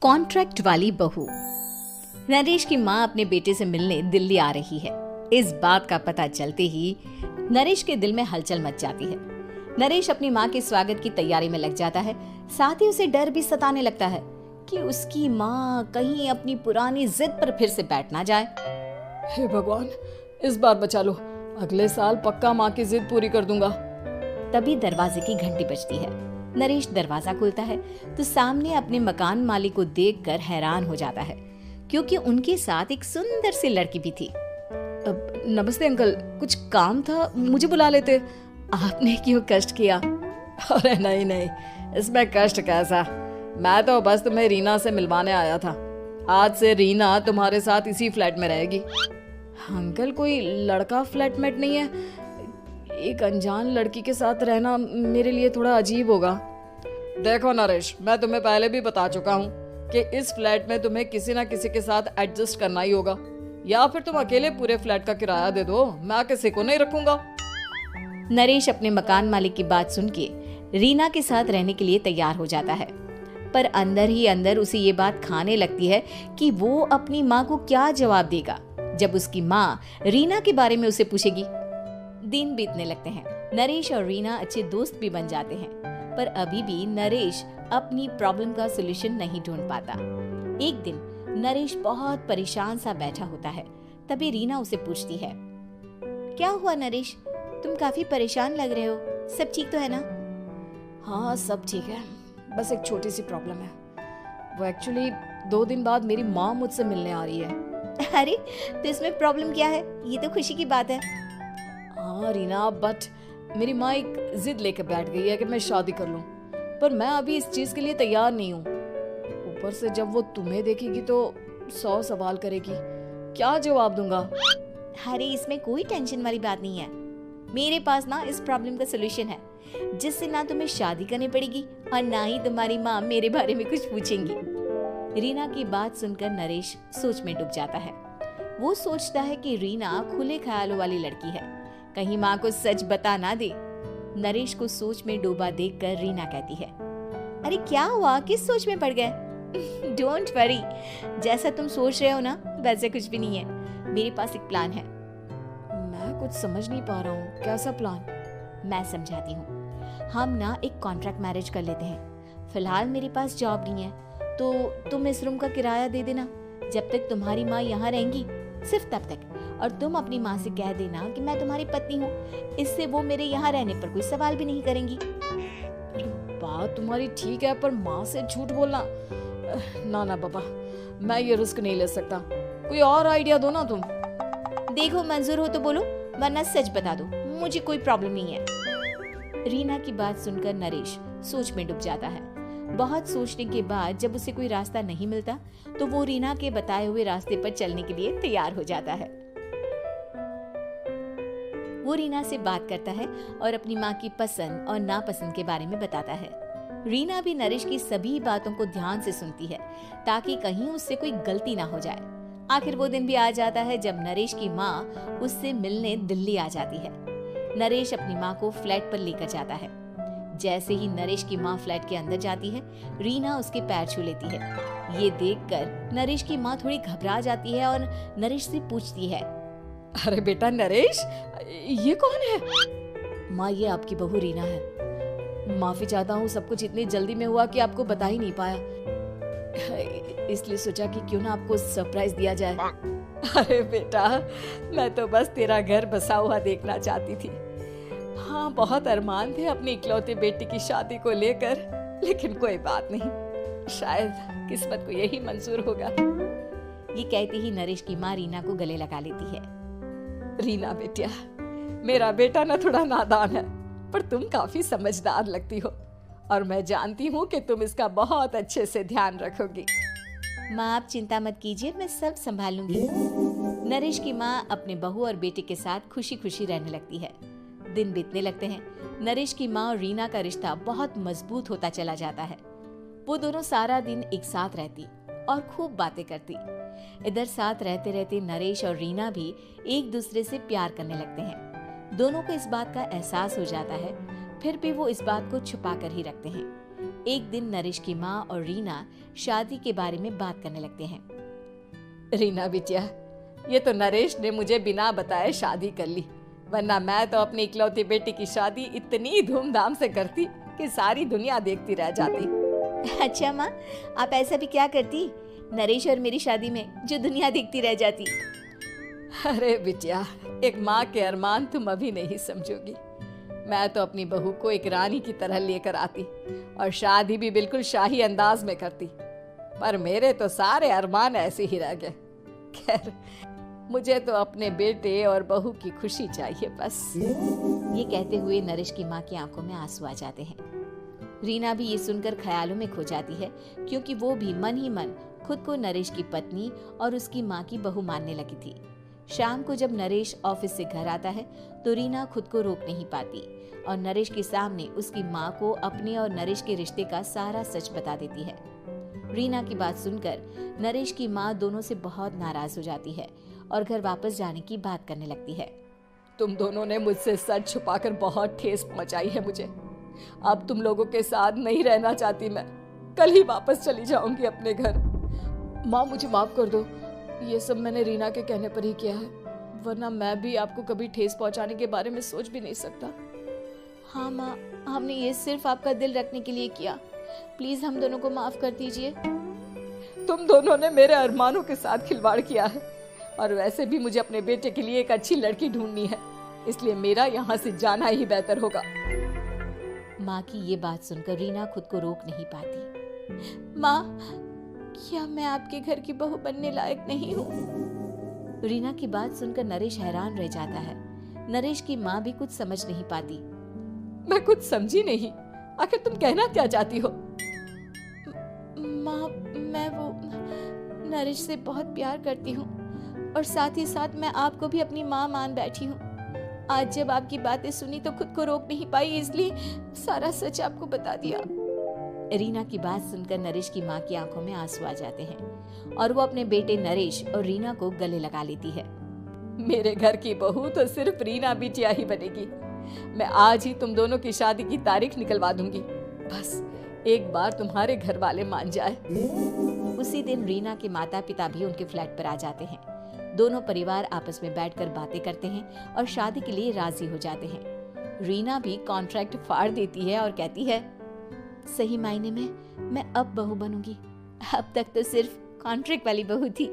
Contract वाली बहू। नरेश की माँ अपने बेटे से मिलने दिल्ली आ रही है। इस बात का पता चलते ही नरेश के दिल में हलचल मच जाती है। नरेश अपनी माँ के स्वागत की तैयारी में लग जाता है। साथ ही उसे डर भी सताने लगता है कि उसकी माँ कहीं अपनी पुरानी जिद पर फिर से बैठ ना जाए। हे भगवान, इस बार बचा लो, अगले साल पक्का माँ की जिद पूरी कर दूंगा। तभी दरवाजे की घंटी बजती है। नरेश दरवाजा खोलता है तो सामने अपने मकान मालिक को देखकर हैरान हो जाता है, क्योंकि उनके साथ एक सुंदर सी लड़की भी थी। नमस्ते अंकल, कुछ काम था, मुझे बुला लेते। आपने क्यों कष्ट किया? अरे नहीं नहीं, इसमें कष्ट कैसा, मैं तो बस तुम्हें रीना से मिलवाने आया था। आज से रीना तुम्हारे साथ इसी फ्लैट में रहेगी। अंकल, कोई लड़का फ्लैटमेट नहीं है? एक अनजान लड़की के साथ रहना मेरे लिए थोड़ा अजीब होगा। देखो नरेश, मैं तुम्हें पहले भी बता चुका हूँ कि इस फ्लैट में तुम्हें किसी ना किसी के साथ एडजस्ट करना ही होगा, या फिर तुम अकेले पूरे फ्लैट का किराया दे दो, मैं किसी को नहीं रखूंगा। नरेश अपने मकान मालिक की बात सुन के रीना के साथ रहने के लिए तैयार हो जाता है, पर अंदर ही अंदर उसे ये बात खाने लगती है कि वो अपनी माँ को क्या जवाब देगा जब उसकी माँ रीना के बारे में उसे पूछेगी। दिन बीतने लगते हैं। नरेश और रीना अच्छे दोस्त भी बन जाते हैं, पर अभी भी नरेश अपनी प्रॉब्लम का सलूशन नहीं ढूंढ पाता। एक दिन नरेश बहुत परेशान सा बैठा होता है। तभी रीना उसे पूछती है, क्या हुआ नरेश, तुम काफी परेशान लग रहे हो, सब ठीक तो है ना? हाँ सब ठीक है, बस एक छोटी सी प्रॉब्लम है। वो एक्चुअली 2 दिन बाद मेरी माँ मुझसे मिलने आ रही है। अरे तो इसमें प्रॉब्लम क्या है, ये तो खुशी की बात है। हाँ रीना, बट मेरी माँ एक जिद लेकर बैठ गई है कि मैं शादी कर लूं, पर मैं अभी इस चीज के लिए तैयार नहीं हूँ। ऊपर से जब वो तुम्हें देखेगी तो 100 सवाल करेगी, क्या जवाब दूंगा? अरे इसमें कोई टेंशन वाली बात नहीं है, मेरे पास ना इस प्रॉब्लम का सलूशन है, जिससे ना तुम्हें शादी करनी पड़ेगी और ना ही तुम्हारी माँ मेरे बारे में कुछ पूछेंगी। रीना की बात सुनकर नरेश सोच में डूब जाता है। वो सोचता है कि रीना खुले ख्यालों वाली लड़की है, कहीं माँ को सच बता ना दे। नरेश को सोच में डूबा देखकर रीना कहती है, अरे क्या हुआ, किस सोच में पड़ गए? डोंट वरी, जैसा तुम सोच रहे हो ना वैसे कुछ भी नहीं है, मेरे पास एक प्लान है। मैं कुछ समझ नहीं पा रहा हूँ, कैसा प्लान? मैं समझाती हूँ। हम ना एक कॉन्ट्रैक्ट मैरिज कर लेते हैं। फिलहाल मेरे पास जॉब नहीं है, तो तुम इस रूम का किराया दे देना जब तक तुम्हारी माँ यहाँ रहेंगी, सिर्फ तब तक। और तुम अपनी माँ से कह देना कि मैं तुम्हारी पत्नी हूँ, इससे वो मेरे यहाँ रहने पर कोई सवाल भी नहीं करेंगी। बात तुम्हारी ठीक है, पर माँ से झूठ बोलना, ना ना पापा, मैं ये रिस्क नहीं ले सकता। कोई और आइडिया दो ना तुम। देखो मंजूर हो तो बोलो, वरना सच बता दो, मुझे कोई प्रॉब्लम नहीं है। रीना की बात सुनकर नरेश सोच में डूब जाता है। बहुत सोचने के बाद जब उसे कोई रास्ता नहीं मिलता तो वो रीना के बताए हुए रास्ते पर चलने के लिए तैयार हो जाता है। वो रीना से बात करता है और अपनी माँ की पसंद और नापसंद के बारे में बताता है। रीना भी नरेश की सभी बातों को ध्यान से सुनती है, ताकि कहीं उससे कोई गलती ना हो जाए। आखिर वो दिन भी आ जाता है जब नरेश की माँ उससे मिलने दिल्ली आ जाती है। नरेश अपनी माँ को फ्लैट पर लेकर जाता है। जैसे ही नरेश की माँ फ्लैट के अंदर जाती है, रीना उसके पैर छू लेती है। ये देखकर नरेश की माँ थोड़ी घबरा जाती है और नरेश से पूछती है, अरे बेटा नरेश, ये कौन है? माँ, ये आपकी बहू रीना है। माफी चाहता हूँ, सब कुछ इतनी जल्दी में हुआ कि आपको बता ही नहीं पाया, इसलिए सोचा कि क्यों ना आपको सरप्राइज दिया जाए। अरे बेटा, मैं तो बस तेरा घर बसा हुआ देखना चाहती थी। हाँ, बहुत अरमान थे अपनी इकलौते बेटी की शादी को लेकर, लेकिन कोई बात नहीं, शायद किस्मत को यही मंजूर होगा। ये कहते ही नरेश की माँ रीना को गले लगा लेती है। रीना बेटिया, मेरा बेटा ना थोड़ा नादान है, पर तुम काफी समझदार लगती हो, और मैं जानती हूँ कि तुम इसका बहुत अच्छे से ध्यान रखोगी। माँ आप चिंता मत कीजिए, मैं सब संभाल लूंगी। नरेश की माँ अपने बहू और बेटे के साथ खुशी खुशी रहने लगती है। दिन बीतने लगते हैं। नरेश की माँ और रीना का रिश्ता बहुत मजबूत होता चला जाता है। वो दोनों सारा दिन एक साथ रहती और खूब बातें करती। इधर साथ रहते रहते नरेश और रीना भी एक दूसरे से प्यार करने लगते हैं। दोनों को इस बात का एहसास हो जाता है, फिर भी वो इस बात को छुपा कर ही रखते हैं। एक दिन नरेश की माँ और रीना शादी के बारे में बात करने लगते हैं। रीना बिटिया, ये तो नरेश ने मुझे बिना बताए शादी कर ली, वरना मैं तो अपनी इकलौती बेटी की शादी इतनी धूमधाम से करती कि सारी दुनिया देखती रह जाती। अच्छा माँ, आप ऐसा भी क्या करती नरेश और मेरी शादी में जो दुनिया देखती रह जाती? अरे बिटिया, एक माँ के अरमान तुम अभी नहीं समझोगी। मैं तो अपनी बहू को एक रानी की तरह लेकर आती और शादी भी बिल्कुल शाही अंदाज में करती, पर मेरे तो सारे अरमान ऐसे ही रह गए। खैर, मुझे तो अपने बेटे और बहू की खुशी चाहिए बस। ये कहते हुए नरेश की माँ की आंखों में आंसू आ जाते हैं। रीना भी ये सुनकर ख्यालों में खो जाती है, क्योंकि वो भी मन ही मन खुद को नरेश की पत्नी और उसकी माँ की बहू मानने लगी थी। शाम को जब नरेश ऑफिस से घर आता है तो रीना खुद को रोक नहीं पाती और नरेश के सामने उसकी माँ को अपने और नरेश के रिश्ते का सारा सच बता देती है। रीना की बात सुनकर नरेश की माँ दोनों से बहुत नाराज हो जाती है और घर वापस जाने की बात करने लगती है। तुम दोनों ने मुझसे सच छुपाकर बहुत ठेस पहुंचाई है मुझे। अब तुम लोगों के साथ नहीं रहना चाहती मैं, कल ही वापस चली जाऊंगी अपने घर। माँ, मुझे माफ कर दो, ये सब मैंने रीना के कहने पर ही किया है, वरना मैं भी आपको कभी ठेस पहुंचाने के बारे में सोच भी नहीं सकता। हाँ माँ, हमने ये सिर्फ आपका दिल रखने के लिए किया, प्लीज हम दोनों को माफ कर दीजिए। तुम दोनों ने मेरे अरमानों के साथ खिलवाड़ किया है, और वैसे भी मुझे अपने बेटे के लिए एक अच्छी लड़की ढूंढनी है, इसलिए मेरा यहाँ से जाना ही बेहतर होगा। माँ की ये बात सुनकर रीना खुद को रोक नहीं पाती। माँ, क्या मैं आपके घर की बहू बनने लायक नहीं हूँ? रीना की बात सुनकर नरेश हैरान रह जाता है। नरेश की माँ भी कुछ समझ नहीं पाती। मैं कुछ समझी नहीं, आखिर तुम कहना क्या चाहती हो? माँ, मैं वो नरेश से बहुत प्यार करती हूँ और साथ ही साथ मैं आपको भी अपनी माँ मान बैठी हूँ। आज जब आपकी बातें सुनी तो खुद को रोक नहीं पाई, इसलिए सारा सच आपको बता दिया। रीना की बात सुनकर नरेश की माँ की आंखों में आंसू आ जाते हैं और वो अपने बेटे नरेश और रीना को गले लगा लेती है। मेरे घर की बहू तो सिर्फ रीना बिटिया ही बनेगी। मैं आज ही तुम दोनों की शादी की तारीख निकलवा दूंगी, बस एक बार तुम्हारे घर वाले मान जाए। उसी दिन रीना के माता पिता भी उनके फ्लैट पर आ जाते हैं। दोनों परिवार आपस में बैठकर बातें करते हैं और शादी के लिए राजी हो जाते हैं। रीना भी कॉन्ट्रैक्ट फाड़ देती है और कहती है, सही मायने में मैं अब बहू बनूंगी, अब तक तो सिर्फ कॉन्ट्रैक्ट वाली बहू थी।